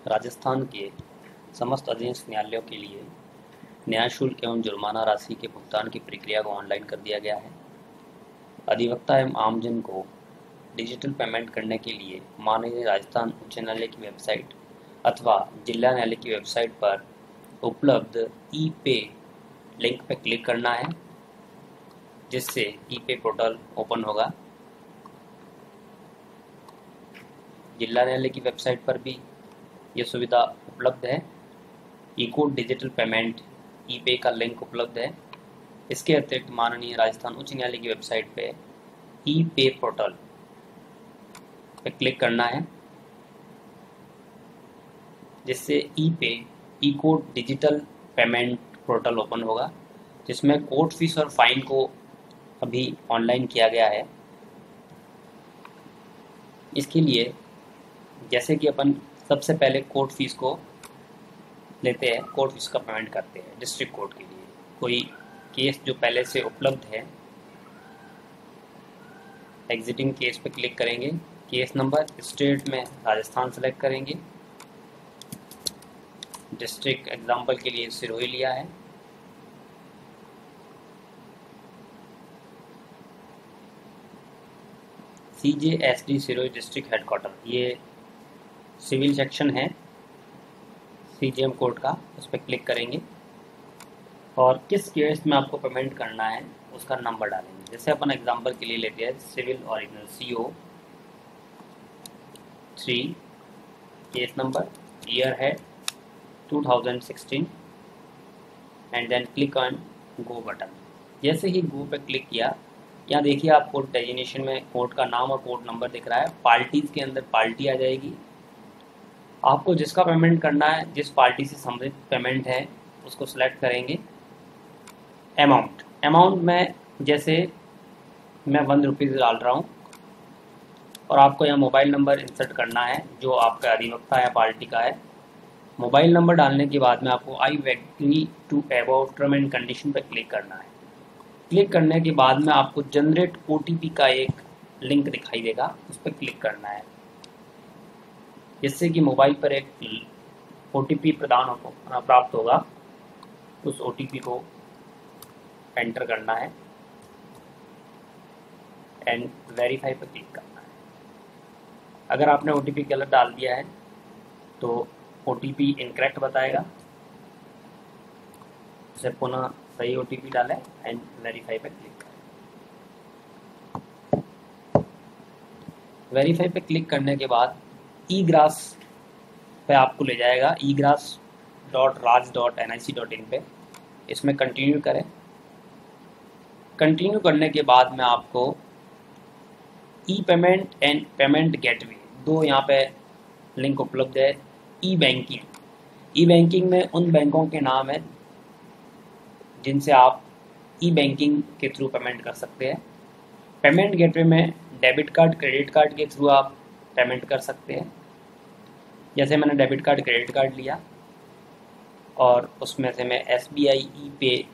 राजस्थान के समस्त अधीनस्थ न्यायालयों के लिए न्याय शुल्क एवं जुर्माना राशि के भुगतान की प्रक्रिया को ऑनलाइन कर दिया गया है। अधिवक्ता एवं आमजन को डिजिटल पेमेंट करने के लिए माननीय राजस्थान उच्च न्यायालय की वेबसाइट अथवा जिला न्यायालय की वेबसाइट पर उपलब्ध ई पे लिंक पर क्लिक करना है, जिससे ई पे पोर्टल ओपन होगा। जिला न्यायालय की वेबसाइट पर भी ये सुविधा उपलब्ध है। ई कोड डिजिटल पेमेंट ई पे का लिंक उपलब्ध है। इसके अतिरिक्त माननीय राजस्थान उच्च न्यायालय की वेबसाइट पे ई पे पोर्टल पे क्लिक करना है, जिससे E pay E code digital payment portal open होगा, जिसमें कोर्ट फीस और फाइन को अभी ऑनलाइन किया गया है। इसके लिए जैसे कि अपन सबसे पहले कोर्ट फीस को लेते हैं, कोर्ट फीस का पेमेंट करते हैं। डिस्ट्रिक्ट कोर्ट के लिए कोई केस जो पहले से उपलब्ध है, एग्जिटिंग केस पे क्लिक करेंगे। केस नंबर स्टेट में राजस्थान सेलेक्ट करेंगे। डिस्ट्रिक्ट एग्जाम्पल के लिए सिरोही लिया है। CJSD सिरोही डिस्ट्रिक्ट हेडक्वार्टर, ये सिविल सेक्शन है CJM कोर्ट का, उस पर क्लिक करेंगे और किस केस में आपको पेमेंट करना है उसका नंबर डालेंगे। जैसे अपन एग्जांपल के लिए लेते हैं civil original CO3, case number, year है 2016 and then click on go button. जैसे ही गो पे क्लिक किया, यहाँ देखिए आपको डेजिग्नेशन में कोर्ट का नाम और कोर्ट नंबर दिख रहा है। पार्टीज के अंदर पार्टी आ जाएगी। आपको जिसका पेमेंट करना है, जिस पार्टी से संबंधित पेमेंट है, उसको सिलेक्ट करेंगे। अमाउंट में जैसे मैं 1 रुपीज़ डाल रहा हूँ और आपको यहाँ मोबाइल नंबर इंसर्ट करना है जो आपका अधिवक्ता या पार्टी का है। मोबाइल नंबर डालने के बाद में आपको I agree to about term and condition पर क्लिक करना है। क्लिक करने के बाद में आपको जनरेट OTP का एक लिंक दिखाई देगा, उस पर क्लिक करना है, जिससे कि मोबाइल पर एक OTP प्राप्त होगा। उस OTP को एंटर करना है एंड वेरीफाई पर क्लिक करना है। अगर आपने OTP गलत डाल दिया है तो OTP इनकरेक्ट बताएगा, उसे पुनः सही OTP डालें एंड वेरीफाई पर क्लिक करें। वेरीफाई पे क्लिक करने के बाद ई ग्रास पे आपको ले जाएगा, egras.raj.nic.in पे। इसमें कंटिन्यू करें। कंटिन्यू करने के बाद में आपको ई पेमेंट एंड पेमेंट गेटवे, दो यहाँ पे लिंक उपलब्ध है। ई बैंकिंग में उन बैंकों के नाम है जिनसे आप ई बैंकिंग के थ्रू पेमेंट कर सकते हैं। पेमेंट गेटवे में डेबिट कार्ड, क्रेडिट कार्ड के थ्रू आप पेमेंट कर सकते हैं। जैसे मैंने डेबिट कार्ड, क्रेडिट कार्ड लिया और उसमें से मैं SBI ई पे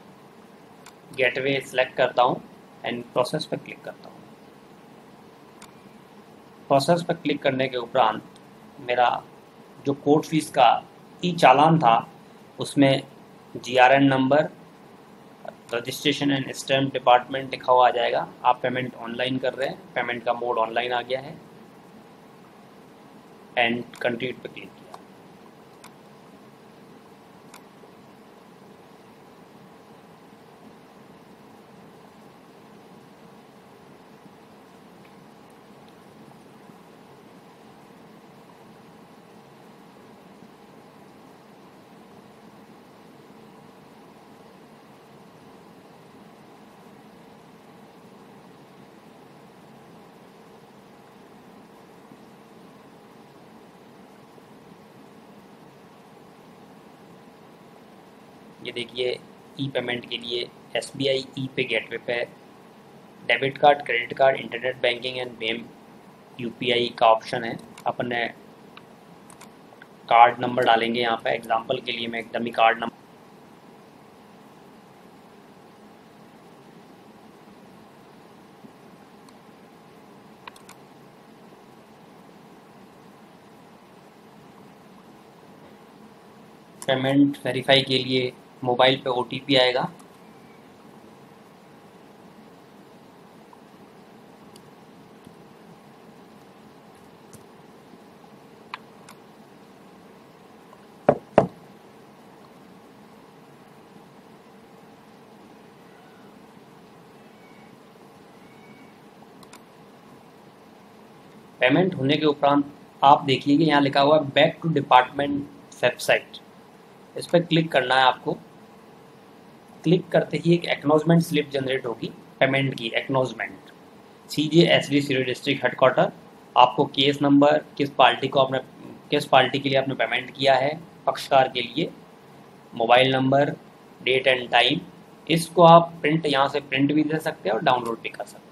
गेटवे सेलेक्ट करता हूँ एंड प्रोसेस पर क्लिक करता हूँ। प्रोसेस पर क्लिक करने के उपरांत मेरा जो कोर्ट फीस का ई चालान था, उसमें GRN number, registration and stamp department लिखा हुआ आ जाएगा। आप पेमेंट ऑनलाइन कर रहे हैं, पेमेंट का मोड ऑनलाइन आ गया है एंड कंटिन्यू पे क्लिक किया। ये देखिए ई पेमेंट के लिए SBI ई पे गेटवे पे debit card, credit card, internet banking and Bhim UPI का ऑप्शन है। अपन ने कार्ड नंबर डालेंगे यहाँ पे। एग्जांपल के लिए मैं एक dummy card number payment verify के लिए मोबाइल पे OTP आएगा। पेमेंट होने के उपरांत आप देखिए कि यहाँ लिखा हुआ है बैक टू डिपार्टमेंट वेबसाइट। इस पर क्लिक करना है आपको। क्लिक करते ही एक एक्नॉलेजमेंट स्लिप जनरेट होगी पेमेंट की। Acknowledgement CJSD Sirohi district headquarter. आपको केस नंबर, किस पार्टी के लिए आपने पेमेंट किया है, पक्षकार के लिए, mobile number, date and time. इसको आप प्रिंट यहाँ से प्रिंट भी दे सकते हैं और डाउनलोड भी कर सकते हैं।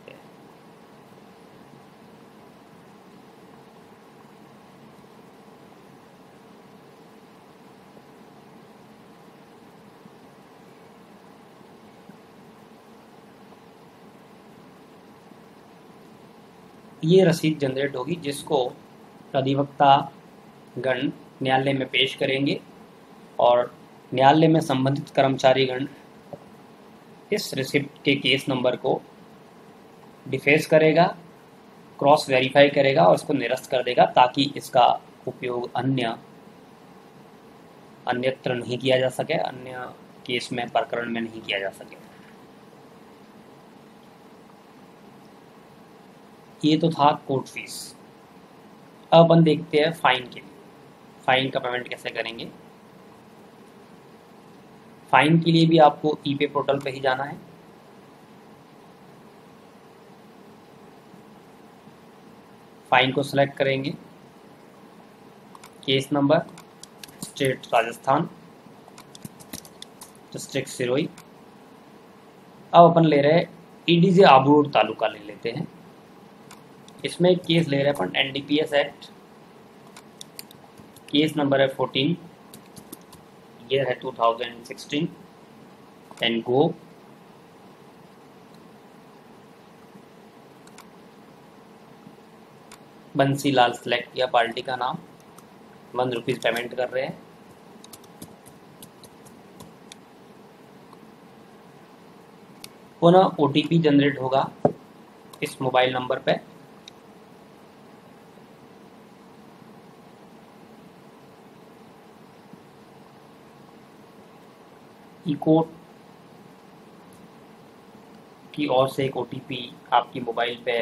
ये रसीद जनरेट होगी जिसको अधिवक्ता गण न्यायालय में पेश करेंगे और न्यायालय में संबंधित कर्मचारी गण इस रिसिप्ट के केस नंबर को डिफेस करेगा, क्रॉस वेरीफाई करेगा और इसको निरस्त कर देगा ताकि इसका उपयोग अन्यत्र नहीं किया जा सके, अन्य केस में, प्रकरण में नहीं किया जा सके। ये तो था कोर्ट फीस। अब अपन देखते हैं फाइन के लिए। फाइन का पेमेंट कैसे करेंगे। फाइन के लिए भी आपको ईपे पोर्टल पे ही जाना है। फाइन को सिलेक्ट करेंगे, case number, state Rajasthan, district Sirohi. अब अपन ले रहे हैं EDJ आबूर तालुका ले लेते हैं। इसमें एक केस ले रहे हैं अपन NDPS एक्ट। केस नंबर है 14, ईयर है 2016 एंड गो। बंसीलाल सेलेक्ट किया पार्टी का नाम, ₹1 पेमेंट कर रहे हैं। पुनः OTP जनरेट होगा इस मोबाइल नंबर पे। ई-कोर्ट की ओर से एक OTP आपकी मोबाइल पे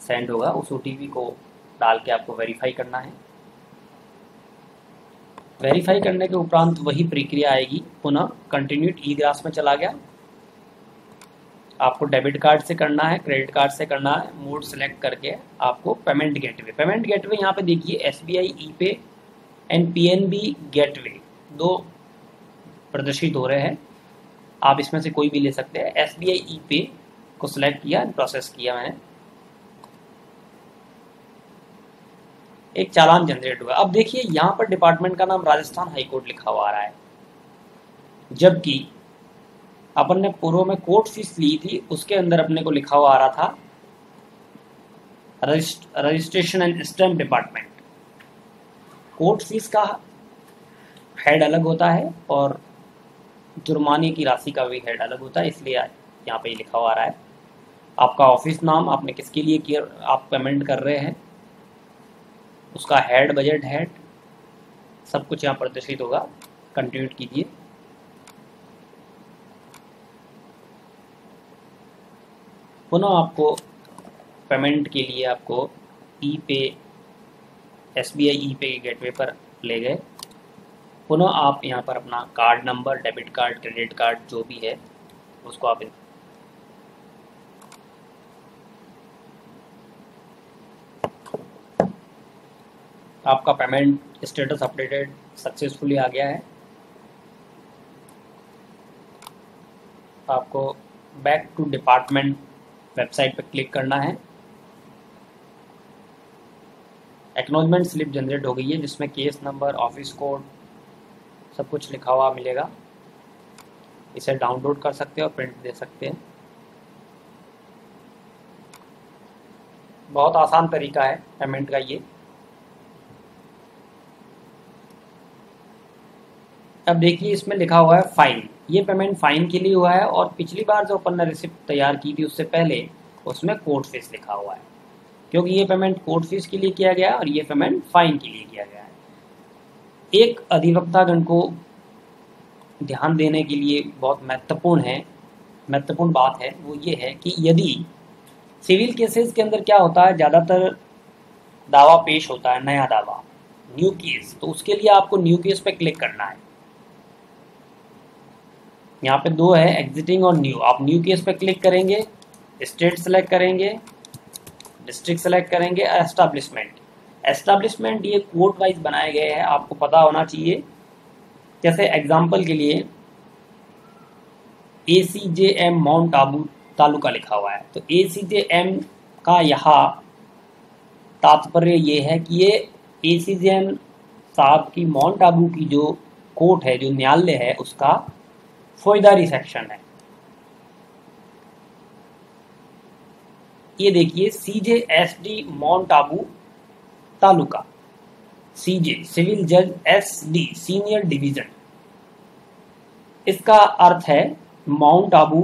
सेंड होगा। उस OTP को डाल के आपको वेरीफाई करना है। वेरीफाई करने के उपरांत वही प्रक्रिया आएगी। पुनः कंटिन्यूड ई-ग्रास में चला गया। आपको डेबिट कार्ड से करना है, क्रेडिट कार्ड से करना है। मोड सेलेक्ट करके आपको पेमेंट गेटवे यहाँ पे देखिए SBI ई-पे एंड PNB गेटवे दो प्रदर्शित हो रहे हैं। आप इसमें से कोई भी ले सकते हैं। SBI ई-पे को सिलेक्ट किया, प्रोसेस किया मैंने। एक चालान जनरेट हुआ। अब देखिए यहाँ पर डिपार्टमेंट का नाम राजस्थान हाईकोर्ट लिखा हुआ आ रहा है, जबकि अपन ने पूर्व में कोर्ट फीस ली थी, उसके अंदर अपने को लिखा हुआ आ रहा था registration and stamp department. Court fees का हेड अलग होता है और जुर्माने की राशि का भी हेड अलग होता है, इसलिए यहाँ पे लिखा हुआ आ रहा है। आपका ऑफिस नाम, आपने किसके लिए किया, आप पेमेंट कर रहे हैं, उसका हेड, बजट हेड, सब कुछ यहाँ प्रदर्शित होगा। कंटिन्यू कीजिए। पुनः आपको पेमेंट के लिए आपको ई-पे, SBI ई-पे के गेटवे पर ले गए। पुनः आप यहाँ पर अपना card number, debit card, credit card जो भी है उसको आप आपका पेमेंट स्टेटस अपडेटेड सक्सेसफुली आ गया है। आपको बैक टू डिपार्टमेंट वेबसाइट पर क्लिक करना है। एक्नॉलेजमेंट स्लिप जनरेट हो गई है जिसमें केस नंबर, ऑफिस कोड, सब कुछ लिखा हुआ मिलेगा। इसे डाउनलोड कर सकते हैं और प्रिंट दे सकते हैं। बहुत आसान तरीका है पेमेंट का ये। अब देखिए इसमें लिखा हुआ है फाइन, ये पेमेंट फाइन के लिए हुआ है और पिछली बार जो अपन ने रिसिप्ट तैयार की थी उससे पहले उसमें कोर्ट फीस लिखा हुआ है, क्योंकि ये पेमेंट कोर्ट फीस के लिए किया गया है और ये पेमेंट फाइन के लिए किया गया है। एक अधिवक्तागण को ध्यान देने के लिए बहुत महत्वपूर्ण बात है वो ये है कि यदि सिविल केसेस के अंदर क्या होता है, ज़्यादातर दावा पेश होता है, नया दावा, न्यू केस, तो उसके लिए आपको न्यू केस पे क्लिक करना है। यहाँ पे दो है, एग्जिटिंग और न्यू। आप न्यू केस पे क्लिक करेंगे, स्टेट सेलेक्ट करेंगे, डिस्ट्रिक्ट सेलेक्ट करेंगे, एस्टैब्लिशमेंट ये कोर्ट वाइज बनाए गए हैं, आपको पता होना चाहिए। जैसे एग्जांपल के लिए ACJM माउंट आबू तालुका लिखा हुआ है, तो ACJM का यहाँ तात्पर्य ये है कि ये ACJM साहब की माउंट आबू की जो कोर्ट है, जो न्यायालय है, उसका फौजदारी सेक्शन है। ये देखिए CJSD mount Abu taluka, CJ civil जज SD सीनियर डिवीजन, इसका अर्थ है माउंट आबू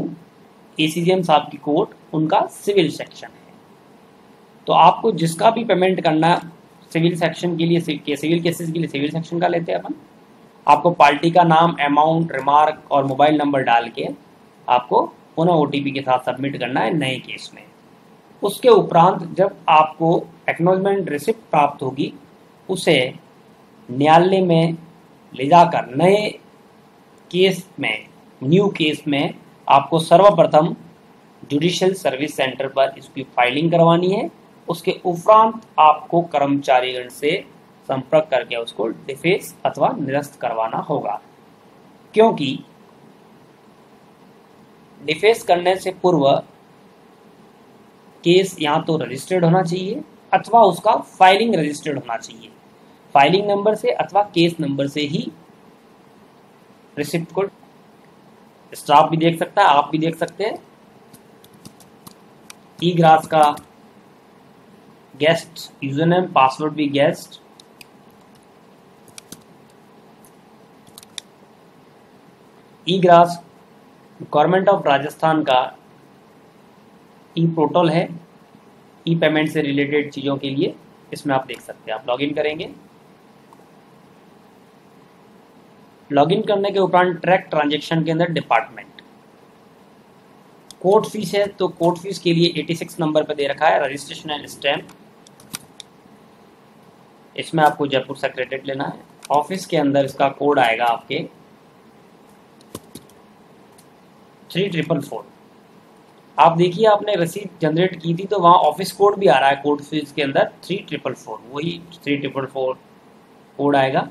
ACJM साहब की कोर्ट, उनका सिविल सेक्शन है। तो आपको जिसका भी पेमेंट करना सिविल सेक्शन के लिए, सिविल केसेस के लिए सिविल सेक्शन का लेते हैं अपन, आपको पार्टी का नाम, अमाउंट, रिमार्क और मोबाइल नंबर डाल के आपको पुनः OTP के साथ सबमिट करना है नए केस में। उसके उपरांत जब आपको एक्नॉलेजमेंट रिसिप्ट प्राप्त होगी, उसे न्यायालय में ले जाकर नए केस में, न्यू केस में आपको सर्वप्रथम जुडिशियल सर्विस सेंटर पर इसकी फाइलिंग करवानी है। उसके उपरांत आपको कर्मचारीगण से संपर्क करके उसको डिफेस अथवा निरस्त करवाना होगा, क्योंकि डिफेस करने से पूर्व केस यहाँ तो रजिस्टर्ड होना चाहिए अथवा उसका फाइलिंग रजिस्टर्ड होना चाहिए। फाइलिंग नंबर से अथवा केस नंबर से ही रिसिप्ट को स्टाफ भी देख सकता है, आप भी देख सकते हैं। ई-ग्रास का गेस्ट यूजरनेम, पासवर्ड भी गेस्ट। ई-ग्रास गवर्नमेंट ऑफ राजस्थान का ई पोर्टल है, ई पेमेंट से रिलेटेड चीज़ों के लिए। इसमें आप देख सकते हैं, आप लॉगिन करेंगे। लॉगिन करने के उपरांत ट्रैक ट्रांजैक्शन के अंदर डिपार्टमेंट, कोर्ट फीस है तो कोर्ट फीस के लिए 86 नंबर पर दे रखा है रजिस्ट्रेशन एंड स्टैम्प। इसमें आपको जयपुर सेक्रेटेरिएट लेना है। ऑफिस के अंदर इसका कोड आएगा आपके 3444। आप देखिए आपने रसीद जनरेट की थी तो वहाँ ऑफिस कोड भी आ रहा है, कोर्ट फीस के अंदर 3444, वही 3444 कोड आएगा।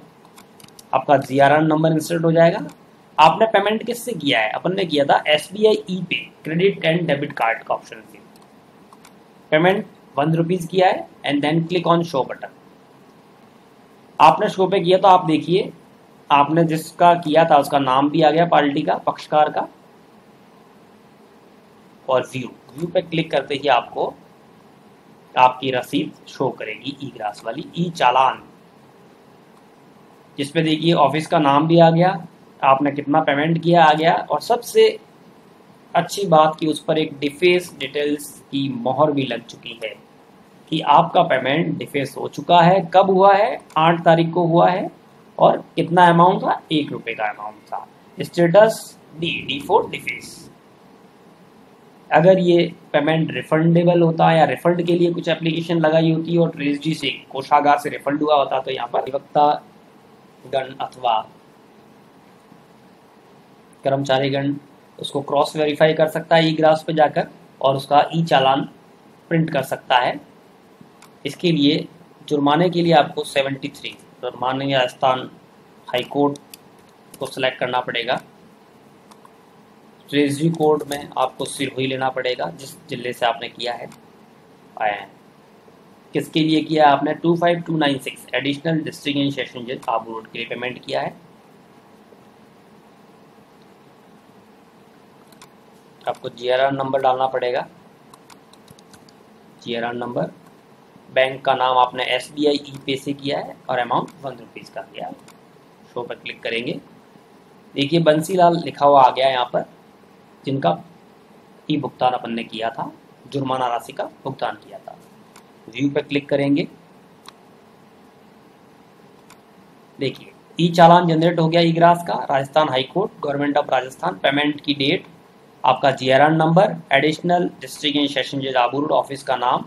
आपका GRN नंबर इंसर्ट हो जाएगा। आपने पेमेंट किससे किया है? अपन ने किया था SBI E pay credit and debit card का ऑप्शन से। पेमेंट 1 रुपीज़ किया है and then click on show button. आपने शो पे किया तो आप देखिए आपने जिसका किया था उसका नाम भी आ गया, पार्टी का, पक्षकार का, और व्यू पे क्लिक करते ही आपको आपकी रसीद शो करेगी, ई-ग्रास वाली ई-चालान, जिसपे देखिए ऑफिस का नाम भी आ गया, आपने कितना पेमेंट किया आ गया, और सबसे अच्छी बात कि उस पर एक डिफेस डिटेल्स की मोहर भी लग चुकी है कि आपका पेमेंट डिफेस हो चुका है। कब हुआ है? 8 तारीख को हुआ है। और कितना अमाउंट था? 1 रुपये का अमाउंट था। Status D for deface. अगर ये पेमेंट रिफंडेबल होता या रिफंड के लिए कुछ एप्लीकेशन लगाई होती और ट्रेजरी से, कोषागार से रिफंड हुआ होता तो यहाँ पर अधिवक्ता गण अथवा कर्मचारीगण उसको क्रॉस वेरीफाई कर सकता है ई-ग्रास पे जाकर और उसका ई-चालान प्रिंट कर सकता है। इसके लिए जुर्माने के लिए आपको 73 माननीय राजस्थान हाई कोर्ट को सिलेक्ट करना पड़ेगा। ट्रेजरी कोड में आपको सिरहुई लेना पड़ेगा जिस जिले से आपने किया है, आया है। किसके लिए किया आपने? 25296 एडिशनल डिस्ट्रिक्ट एंड सेशन जज आबू रोड के लिए पेमेंट किया है। आपको GRN नंबर डालना पड़ेगा, GRN नंबर। बैंक का नाम आपने SBI ई-पे से किया है और अमाउंट 1 रुपीज़ का किया है। शो पर क्लिक करेंगे। देखिए बंसीलाल लिखा हुआ आ गया यहाँ पर, जिनका ई भुगतान अपन ने किया था, जुर्माना राशि का भुगतान किया था। व्यू पे क्लिक करेंगे। देखिए ई चालान जनरेट हो गया ई ग्रास का, Rajasthan high court, government of Rajasthan. Payment की डेट, आपका GRN number, additional district and session जज आबू रोड, ऑफिस का नाम,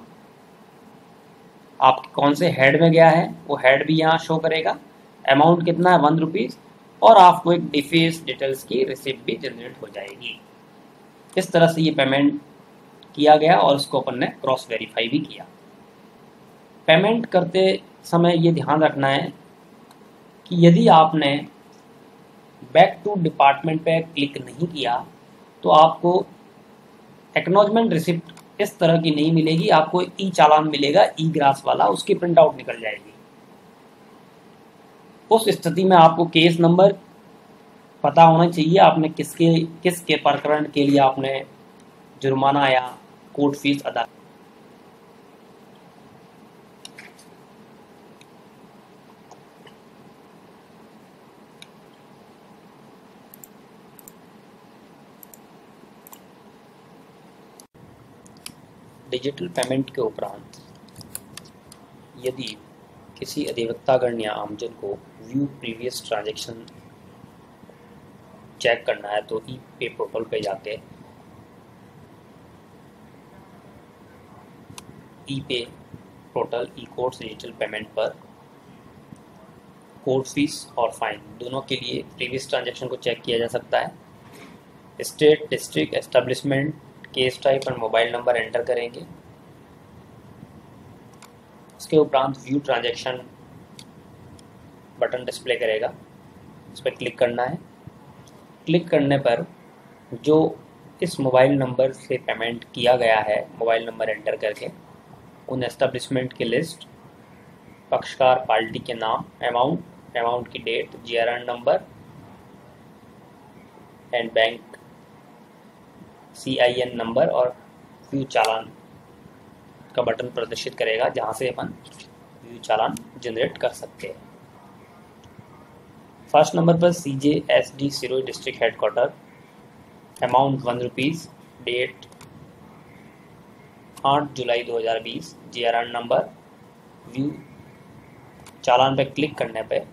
आपके कौन से हेड में गया है वो हेड भी यहाँ शो करेगा, अमाउंट कितना है 1 रुपीज़, और आपको एक डिफेस डिटेल्स की रिसिप्ट भी जनरेट हो जाएगी। इस तरह से ये पेमेंट किया गया और उसको अपन ने क्रॉस वेरीफाई भी किया। पेमेंट करते समय ये ध्यान रखना है कि यदि आपने बैक टू डिपार्टमेंट पे क्लिक नहीं किया तो आपको एक्नॉलेजमेंट रिसिप्ट इस तरह की नहीं मिलेगी, आपको ई चालान मिलेगा ई ग्रास वाला, उसकी प्रिंट आउट निकल जाएगी। उस स्थिति में आपको केस नंबर पता होना चाहिए, आपने किसके प्रकरण के लिए आपने जुर्माना या कोर्ट फीस अदा। डिजिटल पेमेंट के उपरांत यदि किसी अधिवक्तागण या आमजन को व्यू प्रीवियस ट्रांजैक्शन चेक करना है तो ई पे पोर्टल पे जाके ई पे portal e courts digital payment पर कोर्ट फीस और फाइन दोनों के लिए प्रीवियस ट्रांजैक्शन को चेक किया जा सकता है। State, district, establishment, case type और मोबाइल नंबर एंटर करेंगे। उसके उपरांत व्यू ट्रांजैक्शन बटन डिस्प्ले करेगा, इस पर क्लिक करना है। क्लिक करने पर जो इस मोबाइल नंबर से पेमेंट किया गया है, मोबाइल नंबर एंटर करके उन एस्टेब्लिशमेंट की लिस्ट, पक्षकार पार्टी के नाम, अमाउंट की date, GRN number and bank CIN number और व्यू चालान का बटन प्रदर्शित करेगा, जहां से अपन व्यू चालान जनरेट कर सकते हैं। फर्स्ट नंबर पर CJSD Sirohi district headquarter, amount 1 rupees, date 8 जुलाई 2020, जीआरएन नंबर। व्यू चालान पर क्लिक करने पे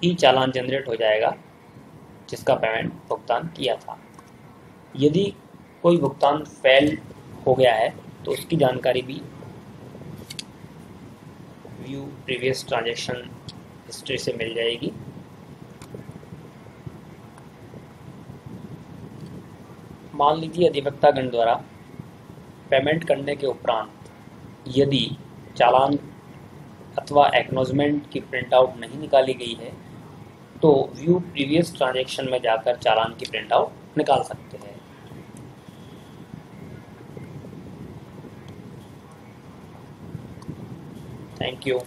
ई चालान जनरेट हो जाएगा जिसका पेमेंट भुगतान किया था। यदि कोई भुगतान फेल हो गया है तो उसकी जानकारी भी व्यू प्रीवियस ट्रांजैक्शन हिस्ट्री से मिल जाएगी। मान लीजिए अधिवक्तागण द्वारा पेमेंट करने के उपरांत यदि चालान अथवा एक्नॉलेजमेंट की प्रिंट आउट नहीं निकाली गई है तो व्यू प्रीवियस ट्रांजैक्शन में जाकर चालान की प्रिंट आउट निकाल सकते हैं। Thank you.